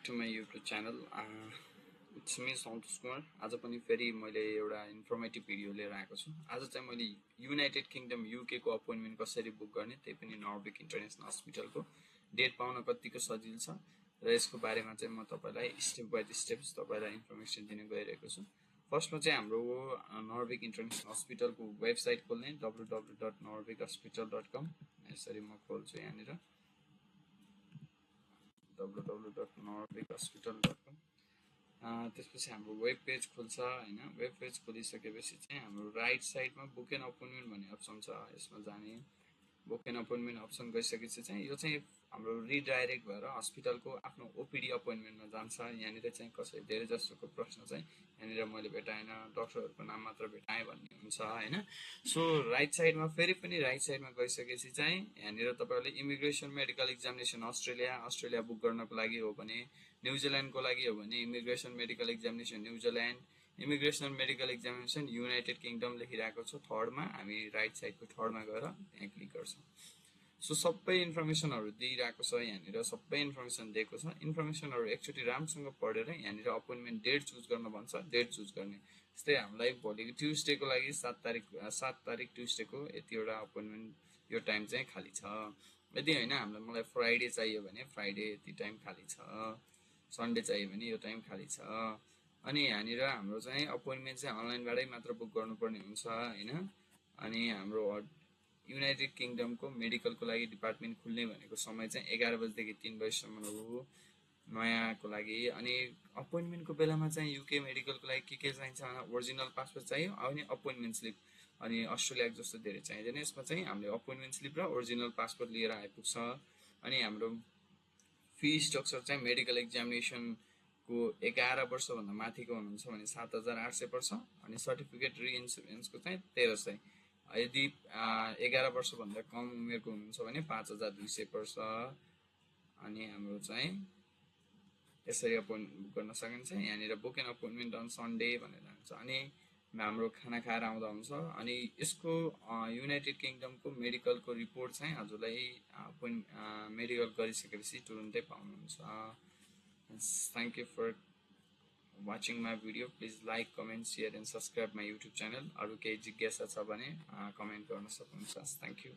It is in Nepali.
to my YouTube channel. It's me Santosh Kumar. आज पनि फेरि मैले एउटा इन्फर्मेटिभ भिडियो लिएर आएको छु। आज चाहिँ मैले युनाइटेड किङडम युके को अपोइन्टमेन्ट कसरी बुक गर्ने, त्यही पनि नर्विक इन्टरनेसनल हस्पिटलको डेट पाउन कतिको सजिलो छ र यसको बारेमा चाहिँ म तपाईलाई स्टेप बाइ स्टेप्स तपाईलाई इन्फर्मेसन दिन गइरहेको छु। फर्स्टमा चाहिँ हाम्रो नर्विक इन्टरनेसनल हस्पिटलको वेबसाइट खोल्ने www.norwichospital.com। यसरी म खोल्छु यहाँनिर www.norwichospital.com। त्यसपछि हाम्रो वेब पेज खुल्छ हैन। वेब पेज खोलिसकेपछि चाहिँ हाम्रो राइट साइडमा बुक एन अपोइन्टमेन्ट भन्ने अप्सन छ। यसमा जाने बुक एन अपोइन्टमेन्ट अप्सन गइसकेपछि चाहिँ यो चाहिँ हाम्रो रिडाइरेक्ट भएर हस्पिटलको आफ्नो ओपीडी अपोइन्टमेन्टमा जान्छ। यहाँनिर चाहिँ कसै धेरै जसोको प्रश्न चाहिँ यहाँनिर मैले भेटाएन, डाक्टरहरुको नाम मात्र भेटाए भन्ने हुन्छ हैन। सो राइट साइडमा फेरि पनि राइट साइडमा गइसकेपछि चाहिँ यहाँनिर तपाईहरुले immigration medical examination Australia book गर्नको लागि हो भने, न्युजिल्यान्डको लागि हो भने immigration medical examination New Zealand, immigration medical examination United kingdom लेखिरहेको छ थर्डमा। हामी राइट साइडको थर्डमा गएर त्यहाँ क्लिक गर्छौं। सो सबै इन्फर्मेसनहरु दिइरहेको छ यहाँनिर, सबै इन्फर्मेसन दिएको छ। इन्फर्मेसनहरु एकचोटी राम्रोसँग पढेर यहाँनिर अपोइन्टमेन्ट डेट चुज गर्न भन्छ, डेट चुज गर्ने। जस्तै हामीलाई भोलिको ट्युसडेको लागि 7 तारिक ट्युसडेको यतिवटा अपोइन्टमेन्ट यो टाइम चाहिँ खाली छ। यदि हैन मलाई फ्राइडे चाहियो भने फ्राइडे यति टाइम खाली छ, सन्डे चाहियो भने यो टाइम खाली छ। अनि यहाँनिर हाम्रो चाहिँ अपोइन्टमेन्ट चाहिँ अनलाइनबाटै मात्र बुक गर्नुपर्ने हुन्छ हैन। अनि हाम्रो युनाइटेड किङडमको मेडिकलको लागि डिपार्टमेन्ट खुल्ने भनेको समय चाहिँ 11 बजेदेखि 3 बजेसम्म हो नयाँको लागि। अनि अपोइन्टमेन्टको बेलामा चाहिँ युके मेडिकलको लागि के चाहिन्छ भने ओरिजिनल पासपोर्ट चाहियो अनि अपोइन्टमेन्ट स्लिप। अनि अस्ट्रेलिया जस्तो धेरै चाहिँदैन। यसमा चाहिँ हामीले अपोइन्टमेन्ट स्लिप र ओरिजिनल पासपोर्ट लिएर आइपुग्छ। अनि हाम्रो फी स्ट्रक्चर चाहिँ मेडिकल एक्जामिनेसन को 11 वर्ष भन्दा माथिको हुनुहुन्छ भने 7800 पर्छ। अनि सर्टिफिकेट रि-इन्स्योरेन्सको चाहिँ 1300। यदि 11 वर्ष भन्दा कम उमेरको हुनुहुन्छ भने 5200 पर्छ। अनि हाम्रो चाहिँ यसरी अपोइन्टमेन्ट बुक गर्न सकिन्छ। यहाँनिर book an appointment on Sunday भनेर हुन्छ। अनि हाम्रो खाना खाएर आउँदा हुन्छ। अनि यसको युनाइटेड किङडमको मेडिकलको रिपोर्ट चाहिँ हजुरलाई मेडिकल गरिसकेपछि तुरुन्तै पाउनुहुन्छ। Thank you for watching my video. Please like, comment, share and subscribe my YouTube channel. अरु केही जिज्ञासा छ भने कमेन्ट गर्न सक्नुहुन्छ। Thank you.